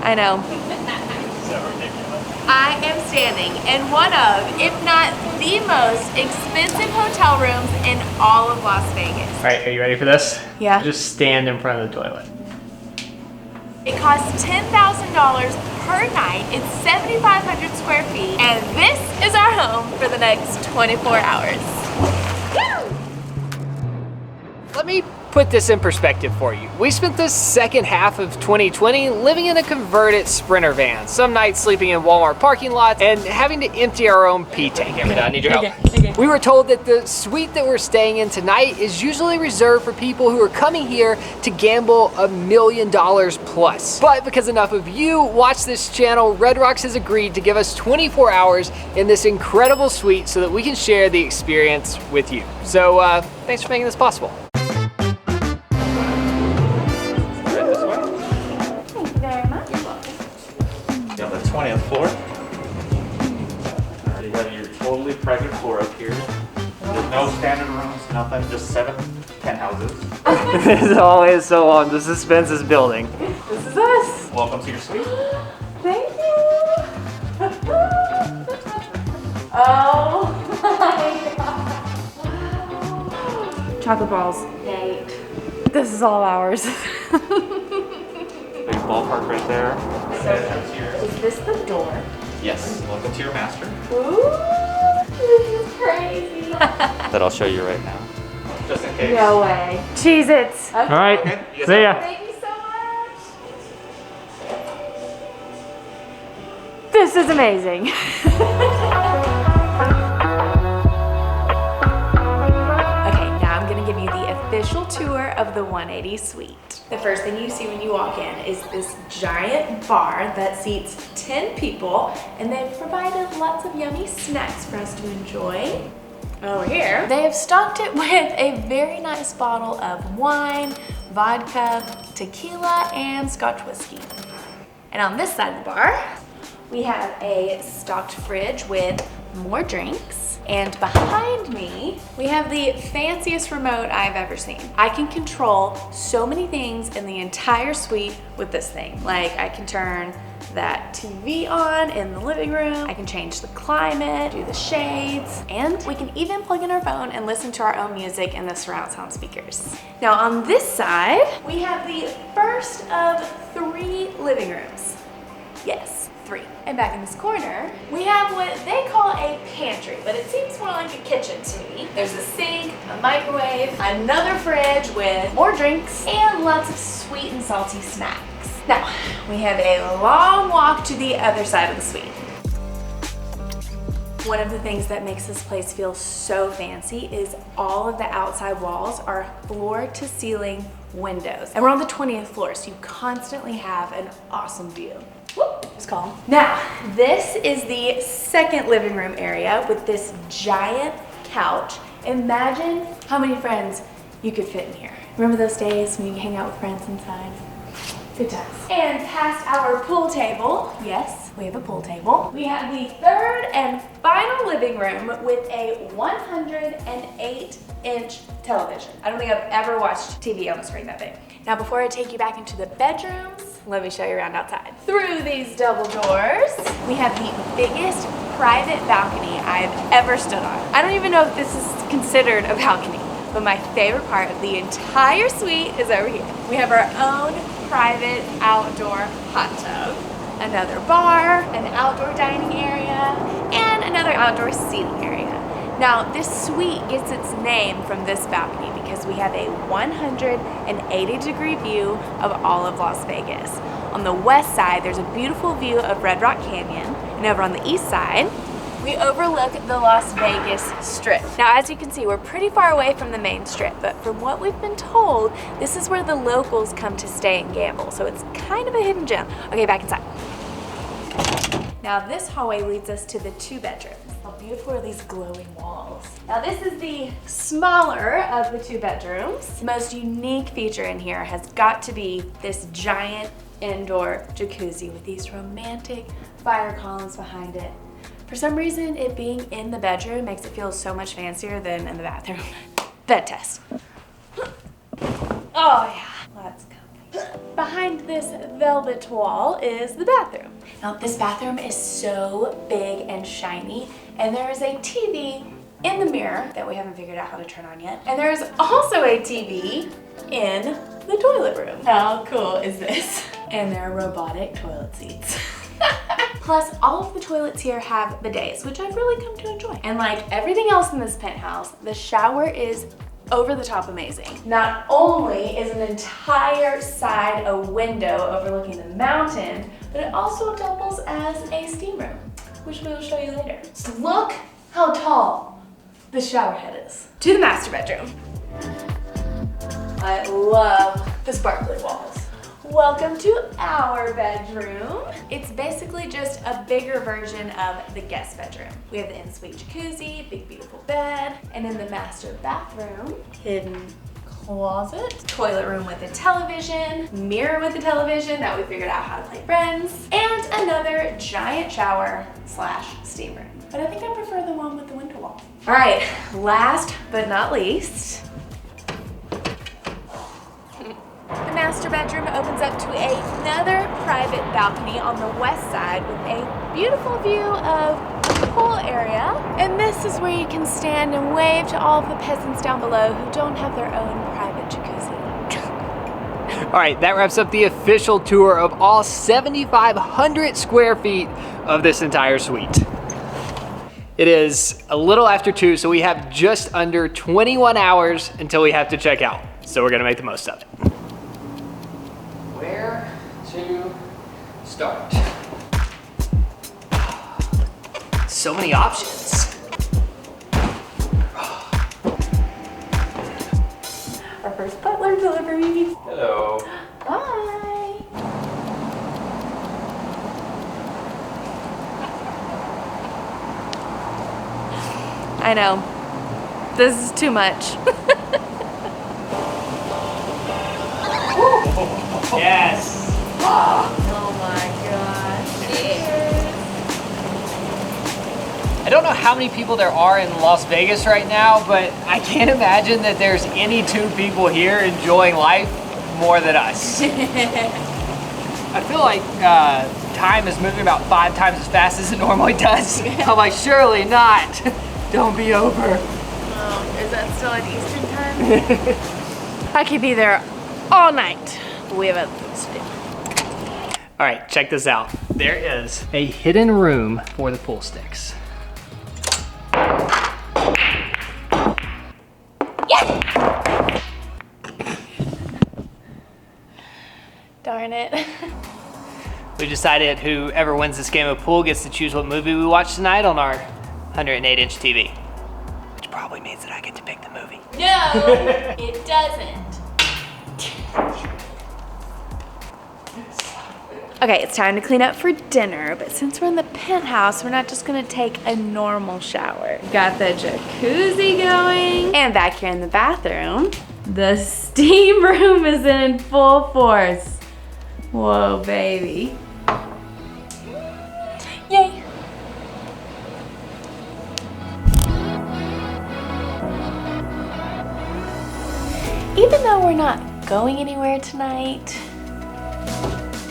I know. So ridiculous. I am standing in one of, if not the most expensive hotel rooms in all of Las Vegas. All right, are you ready for this? Yeah. Just stand in front of the toilet. It costs $10,000 per night. It's 7,500 square feet. And this is our home for the next 24 hours. Woo! Let me put this in perspective for you. We spent the second half of 2020 living in a converted Sprinter van, some nights sleeping in Walmart parking lots and having to empty our own pee tank. I need your help. Okay. We were told that the suite that we're staying in tonight is usually reserved for people who are coming here to gamble $1 million plus. But because enough of you watch this channel, Red Rocks has agreed to give us 24 hours in this incredible suite so that we can share the experience with you. So thanks for making this possible. You have the 20th floor. You have your totally private floor up here. There's no standard rooms, nothing, just 7 penthouses. This is always so long. The suspense is building. This is us. Welcome to your suite. Thank you. Oh my God. Chocolate balls. Nate. This is all ours. Big ballpark right there. Is this the door? Yes, welcome to your master. Ooh, this is crazy. That I'll show you right now. Just in case. No way. Cheez-Its. Okay. All right, Okay, you guys see ya. Thank you so much. This is amazing. Okay, now I'm gonna give you the official tour of the 180 Suite. The first thing you see when you walk in is this giant bar that seats 10 people, and they've provided lots of yummy snacks for us to enjoy. Over here, they have stocked it with a very nice bottle of wine, vodka, tequila, and Scotch whiskey. And on this side of the bar, we have a stocked fridge with more drinks. And behind me, we have the fanciest remote I've ever seen. I can control so many things in the entire suite with this thing. Like I can turn that TV on in the living room, I can change the climate, do the shades, and we can even plug in our phone and listen to our own music in the surround sound speakers. Now on this side, we have the first of 3 living rooms. Yes, 3. And back in this corner, we have what they call a pantry, but it seems more like a kitchen to me. There's a sink, a microwave, another fridge with more drinks, and lots of sweet and salty snacks. Now, we have a long walk to the other side of the suite. One of the things that makes this place feel so fancy is all of the outside walls are floor to ceiling windows. And we're on the 20th floor, so you constantly have an awesome view. Whoop, it's calm. Now, this is the second living room area with this giant couch. Imagine how many friends you could fit in here. Remember those days when you hang out with friends inside? Good times. And past our pool table, yes, we have a pool table. We have the third and final living room with a 108-inch television. I don't think I've ever watched TV on a screen that big. Now, before I take you back into the bedrooms, let me show you around outside. Through these double doors, we have the biggest private balcony I've ever stood on. I don't even know if this is considered a balcony, but my favorite part of the entire suite is over here. We have our own private outdoor hot tub, another bar, an outdoor dining area, and another outdoor seating area. Now, this suite gets its name from this balcony because we have a 180-degree view of all of Las Vegas. On the west side, there's a beautiful view of Red Rock Canyon, and over on the east side, we overlook the Las Vegas Strip. Now, as you can see, we're pretty far away from the main strip, but from what we've been told, this is where the locals come to stay and gamble, so it's kind of a hidden gem. Okay, back inside. Now, this hallway leads us to the 2 bedrooms. How beautiful are these glowing walls? Now, this is the smaller of the 2 bedrooms. The most unique feature in here has got to be this giant indoor jacuzzi with these romantic fire columns behind it. For some reason, it being in the bedroom makes it feel so much fancier than in the bathroom. Bed test. Oh yeah, let's go. Behind this velvet wall is the bathroom. Now this bathroom is so big and shiny, and there is a TV in the mirror that we haven't figured out how to turn on yet. And there's also a TV in the toilet room. How cool is this? And there are robotic toilet seats. Plus, all of the toilets here have bidets, which I've really come to enjoy. And like everything else in this penthouse, the shower is over the top amazing. Not only is an entire side a window overlooking the mountain, but it also doubles as a steam room, which we will show you later. So look how tall the shower head is. To the master bedroom. I love the sparkly walls. Welcome to our bedroom. It's basically just a bigger version of the guest bedroom. We have the en-suite jacuzzi, big beautiful bed, and in the master bathroom, hidden closet, toilet room with a television, mirror with a television that we figured out how to play friends, and another giant shower / steam room. But I think I prefer the one with the window wall. All right, last but not least, the master bedroom opens up to another private balcony on the west side with a beautiful view of the pool area. And this is where you can stand and wave to all of the peasants down below who don't have their own private jacuzzi. All right, that wraps up the official tour of all 7,500 square feet of this entire suite. It is a little after 2, so we have just under 21 hours until we have to check out. So we're gonna make the most of it. Where to start? So many options. Our first Butler delivery. Hello. Bye. I know. This is too much. Yes. Oh my gosh. Cheers. I don't know how many people there are in Las Vegas right now, but I can't imagine that there's any 2 people here enjoying life more than us. I feel like time is moving about 5 times as fast as it normally does. I'm like, surely not. Don't be over. Oh, is that still at Eastern time? I could be there all night. We have other things to do. All right, check this out. There is a hidden room for the pool sticks. Yeah! Darn it. We decided whoever wins this game of pool gets to choose what movie we watch tonight on our 108-inch TV. Which probably means that I get to pick the movie. No, it doesn't. Okay, it's time to clean up for dinner, but since we're in the penthouse, we're not just gonna take a normal shower. Got the jacuzzi going, and back here in the bathroom, the steam room is in full force. Whoa, baby. Yay. Even though we're not going anywhere tonight,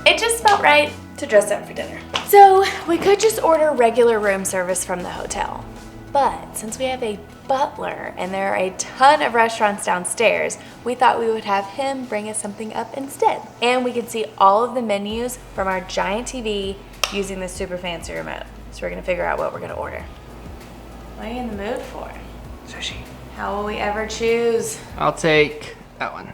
it just felt right to dress up for dinner. So we could just order regular room service from the hotel. But since we have a butler and there are a ton of restaurants downstairs, we thought we would have him bring us something up instead. And we could see all of the menus from our giant TV using this super fancy remote. So we're gonna figure out what we're gonna order. What are you in the mood for? Sushi. How will we ever choose? I'll take that one.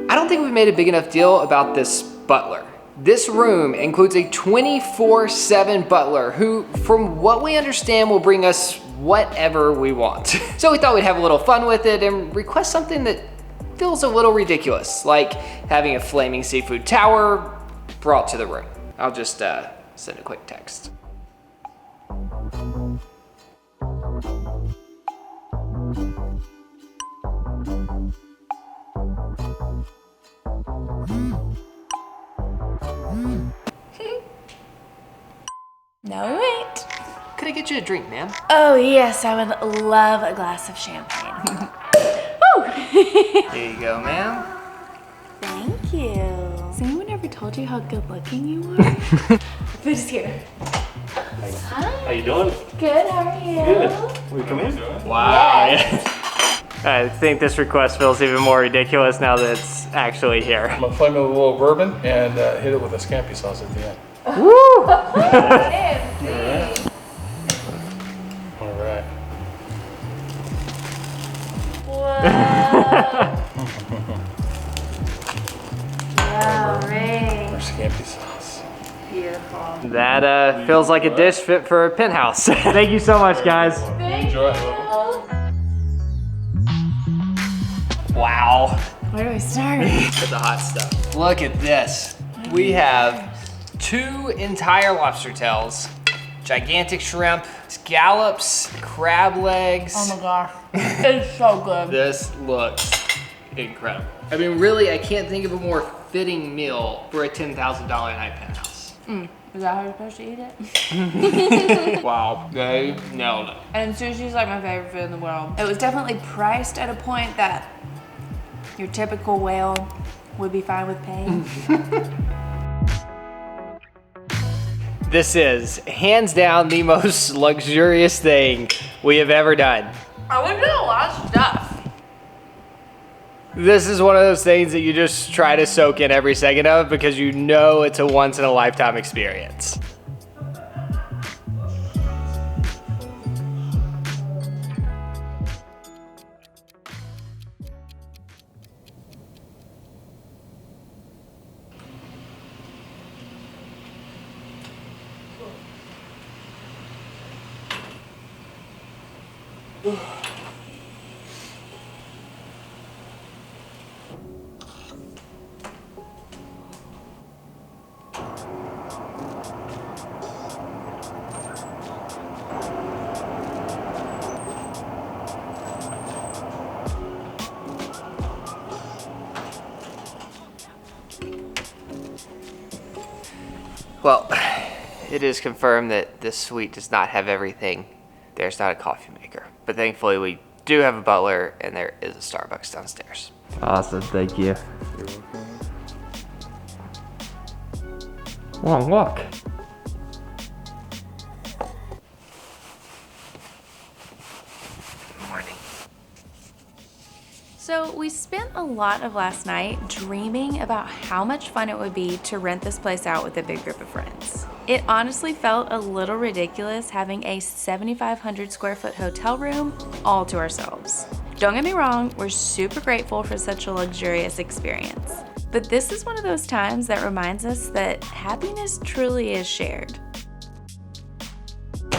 I don't think we've made a big enough deal about this butler. This room includes a 24/7 butler who, from what we understand, will bring us whatever we want. So we thought we'd have a little fun with it and request something that feels a little ridiculous, like having a flaming seafood tower brought to the room. I'll just send a quick text. No, wait. Could I get you a drink, ma'am? Oh yes, I would love a glass of champagne. Woo! Here you go, ma'am. Thank you. Does anyone ever told you how good looking you are? Food is here. How you doing? Good, how are you? Good. Will you come in? Wow. I think this request feels even more ridiculous now that it's actually here. I'm gonna flame it with a little bourbon and hit it with a scampi sauce at the end. Woo! All right. Wow, Ray. Our scampi sauce. Beautiful. That feels like a dish fit for a penthouse. Thank you so much, guys. Enjoy. Wow. Where do I start? With the hot stuff. Look at this. We have 2 entire lobster tails, gigantic shrimp, scallops, crab legs. Oh my gosh, it's so good. This looks incredible. I mean, really, I can't think of a more fitting meal for a $10,000 a night penthouse. Is that how you're supposed to eat it? Wow, they nailed it. And sushi's like my favorite food in the world. It was definitely priced at a point that your typical whale would be fine with paying. This is hands down the most luxurious thing we have ever done. I would do a lot of stuff. This is one of those things that you just try to soak in every second of because you know it's a once in a lifetime experience. Well, it is confirmed that this suite does not have everything. There's not a coffee maker, but thankfully we do have a butler and there is a Starbucks downstairs. Awesome, thank you. Long walk. Morning. So we spent a lot of last night dreaming about how much fun it would be to rent this place out with a big group of friends. It honestly felt a little ridiculous having a 7,500 square foot hotel room all to ourselves. Don't get me wrong, we're super grateful for such a luxurious experience. But this is one of those times that reminds us that happiness truly is shared.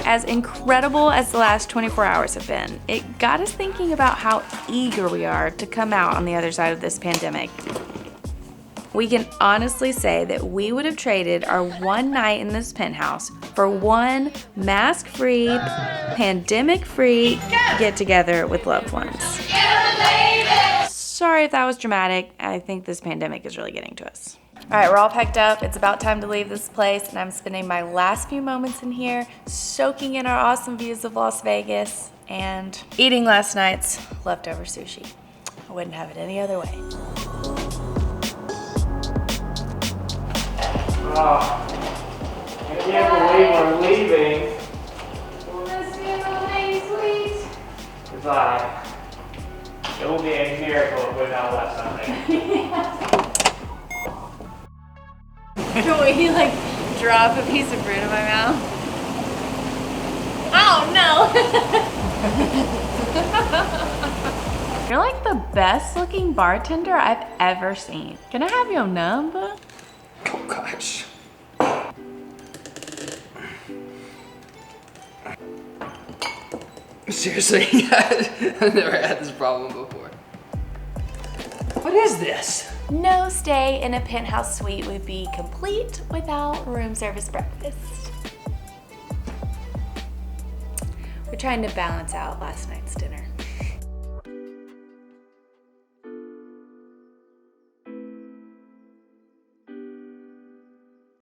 As incredible as the last 24 hours have been, it got us thinking about how eager we are to come out on the other side of this pandemic. We can honestly say that we would have traded our one night in this penthouse for one mask-free, pandemic-free get-together with loved ones. Sorry if that was dramatic. I think this pandemic is really getting to us. All right, we're all packed up. It's about time to leave this place, and I'm spending my last few moments in here soaking in our awesome views of Las Vegas and eating last night's leftover sushi. I wouldn't have it any other way. Oh, I can't believe we're leaving. Let's be in the 180 Suite. Goodbye. It will be a miracle if we not left something. Will you like drop a piece of fruit in my mouth? Oh no! You're like the best looking bartender I've ever seen. Can I have your number? Oh gosh. Seriously, I've never had this problem before. What is this? No stay in a penthouse suite would be complete without room service breakfast. We're trying to balance out last night's dinner.